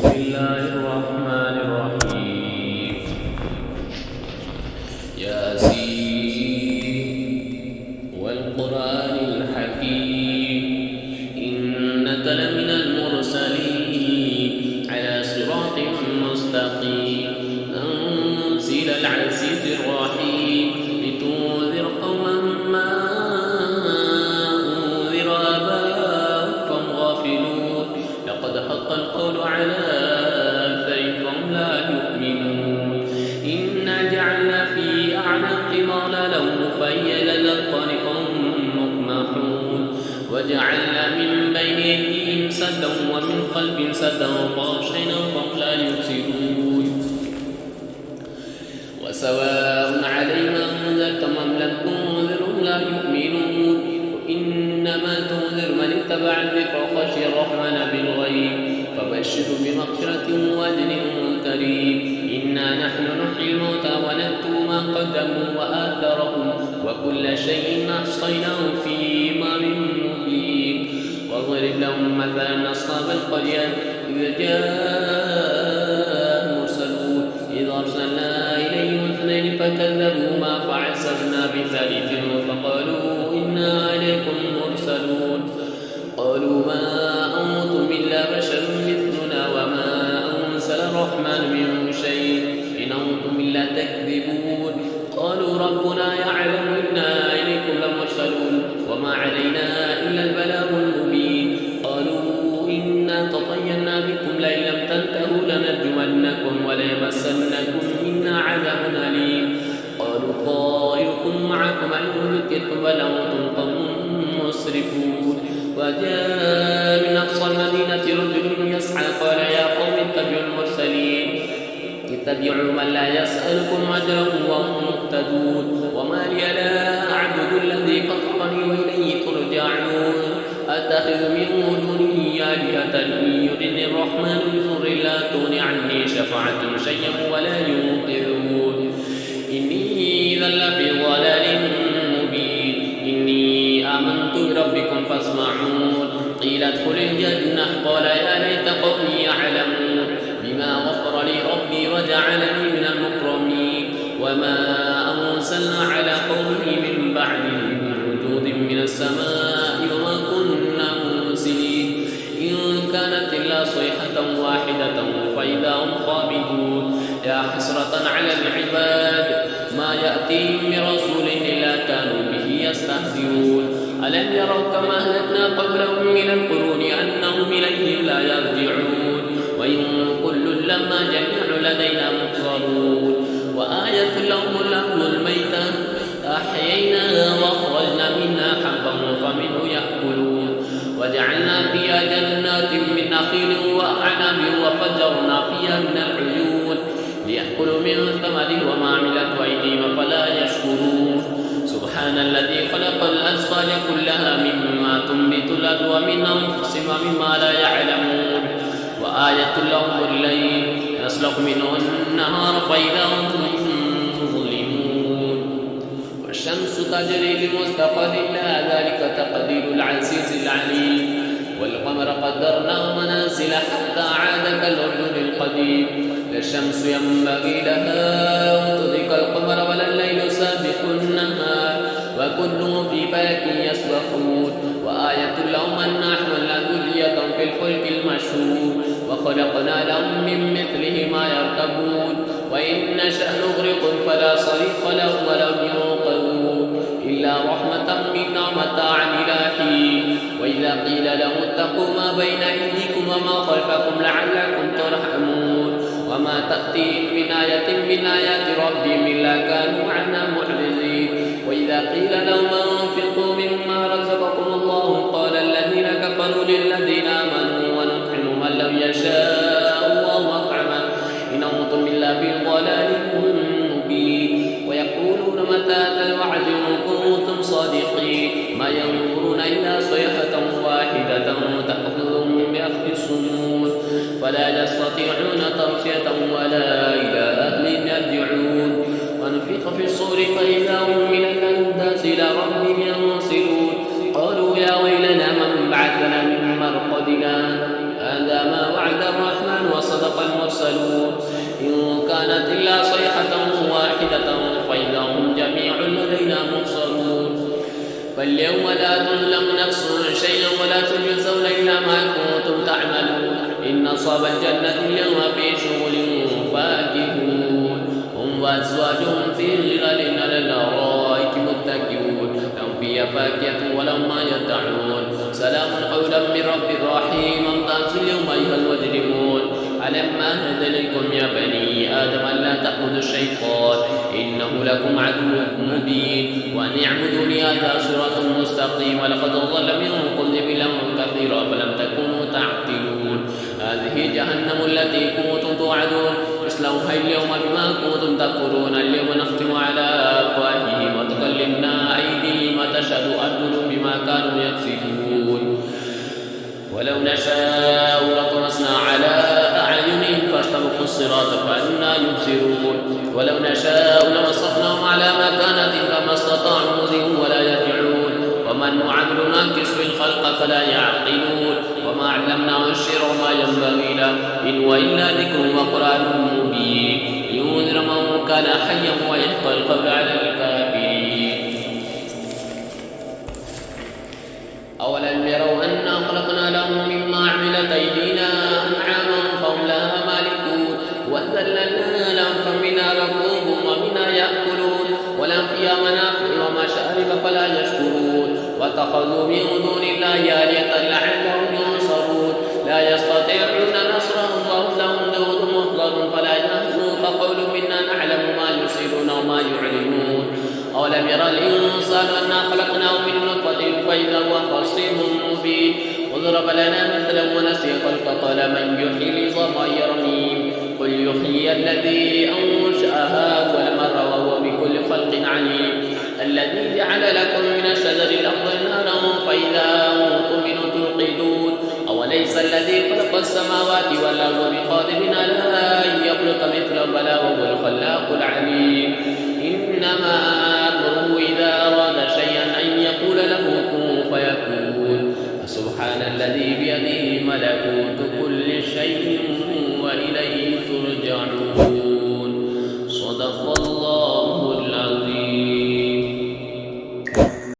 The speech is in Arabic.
بسم الله الرحمن الرحيم ياسين والقرآن الحكيم إنك لمن المرسلين على صراط مستقيم تنزيل العزيز الرحيم لتنذر قوما ما أنذر آباؤهم فهم غافلون لقد حق القول على أكثرهم فهم لا يؤمنون إنا جعلنا في أعناقهم أغلالا فهي إلى الأذقان فهم مقمحون وجعلنا من بين أيديهم سدا ومن خلفهم سدا فأغشيناهم فهم لا يبصرون وسواء عليهم أنذرتهم أم لم تنذرهم لا يؤمنون وإنما تنذر من اتبع الذكر وخشي الرحمن بالغيب فبشر بمغفرة وأجر كريم إنا نحن نحيي الموتى ونكتب ما قدموا وآثارهم وكل شيء أحصيناه في إمام مبين واضرب لهم مثلا أصحاب القرية إذ جاء المرسلون إذ أرسلنا إليهم اثنين فكذبوهما فعززنا بثالث فقالوا إنا عليكم مرسلون قالوا ما أنتم إلا بشر مثلنا وما أنزل الرحمن من شيء إن أنتم إلا تكذبون قالوا ربنا يعلم إنا إليكم لمرسلون وما علينا إلا البلاغ المبين قالوا إنا تطيرنا بكم لئن لم تنتهوا لنرجمنكم وليمسنكم منا عذاب أليم قالوا طائركم معكم أن ذكرتم بل أنتم قوم مسرفون وجاء من أقصى المدينة رجل يسعى قال يا قوم اتبعوا المرسلين اتبعوا من لا يسألكم أجرا وهم مهتدون وما لي لا أعبد الذي فطرني وإليه ترجعون أتخذ من دونه آلهة إن يردني الرحمن بضر لا تغن عني شفاعتهم شيئا ولا ينقذون إني إذا لفي ضلال مبين إني آمنت بربكم فاسمعون قيل ادخل الجنة قال يا ليت قومي يعلمون بما غفر لي ربي وجعلني من المكرمين وما أرسلنا على قومه من بعده من وجود من السماء وما كنا مرسلين إن كانت إلا صيحة واحدة فإذا هم خامدون يا حسرة على العباد ما يأتيهم من رسول إلا كانوا به يستهزئون ألم يروا كما أهلكنا قبلهم من القرون أنهم إليهم لا يرجعون وإن كل لما جميع لدينا محضرون وآية لهم الأرض الميتة أحييناها وأخرجنا منها حبا فمنه يأكلون وجعلنا فيها جنات من نخيل وأعناب وفجرنا فيها من العيون ليأكلوا من ثمره وما عملت أيديهم فلا يشكرون سبحان الذي خلق الأزواج كلها مما تنبت الأرض ومن أنفسهم ومما لا يعلمون وآية لهم الليل يسلك منه النهار فإذا هم مظلمون والشمس تجري لمستقر لها ذلك تقدير العزيز العليم والقمر قدرناه منازل حتى عاد كالعرجون القديم لا الشمس ينبغي لها أن تدرك القمر ولا الليل سابق النهار وكل في فلك يسبحون وآية لهم أن حملنا ذرية في الفلك المشهور وخلقنا لهم من مثله ما يركبون وإن نشأ نغرقهم فلا صريخ لهم ولم ينقذون إلا رحمة منا ومتاعا إلى حين وإذا قيل لهم اتقوا ما بين أيديكم وما خلفكم لعلكم ترحمون وما تأتيهم من آية من آيات ربهم إلا كانوا عنها معرضين وإذا قيل لهم أنفقوا مما رزقكم الله قال الذين كفروا للذين آمنوا ونطعم من لو يشاء الله أطعمه إن أنتم إلا في ضلال مبين ويقولون متى هذا الوعد إن كنتم صادقين ما ينظرون إلا صيحة واحدة تأخذهم بأخذ السنون فلا يستطيعون ترشية ولا إلى أهلهم يرجعون ونفخ في الصور فإذا هم من الأنداس إلى ربهم كانت إلا صيحة واحدة فإذا هم جميع لدينا محصرون فاليوم لا تظلم نفس شيئا ولا تجزون إلا ما كنتم تعملون إن أصحاب الجنة اليوم في شغل فاكهون هم وأزواجهم في ظلال على الأرائك متكئون لهم فيها فاكهة ولهم ما يدعون سلام قولا من رب رحيم امتازوا اليوم أيها المجرمون ألم أعهد إليكم يا بني آدم ألا تعبدوا الشيطان إنه لكم عدو مبين وأن اعبدوني هذا صراط مستقيم ولقد ضل منكم جبلا كثيرا فلم تكونوا تعقلون هذه جهنم التي كنتم توعدون اصلوها اليوم بما كنتم تكفرون اليوم نختم على أفواههم وتكلمنا أيديهم وتشهد أرجلهم بما كانوا يكسبون ولو نشاء لطمسنا على أعينهم فاستبقوا الصراط فأنا يبصرون ولو نشاء لمسخناهم على مكانتهم فما استطاعوا مضيهم ولا يرجعون ومن نعمر ننكس في الخلق فلا يعقلون وما علمناه الشعر وما ينبغي له إن هو إلا ذكر وقرآن مبين لينذر من كان حيا ويحقى القول على الكافرين أولم يروا أنا خلقنا لهم مما عملت أيدينا أنعاما فهم لها مالكون وذللنا لهم فمنها ركوبهم ومنها يأكلون ولهم فيها منافع ومشارب فلا يشكرون واتخذوا من دون الله آلهة لعلهم ينصرون لا يستطيعون نصرهم وهم لهم جند محضر فلا يحزنك قول منا نعلم ما يسرون وما يعلنون أولم يرى الإنسان أنا خلقناه من نطفة فإذا هو خصيم مبين وضرب لنا مثلا ونسي خلقه قال من يحيي العظام وهي رميم قل يحيي الذي أنشأها أول مرة وهو بكل خلق عليم الذي جعل لكم من الشجر الأخضر نارا فإذا أنتم منه توقدون أوليس الذي خلق السماوات والأرض بقادر على أن يخلق مثله بلى وهو الخلاق العليم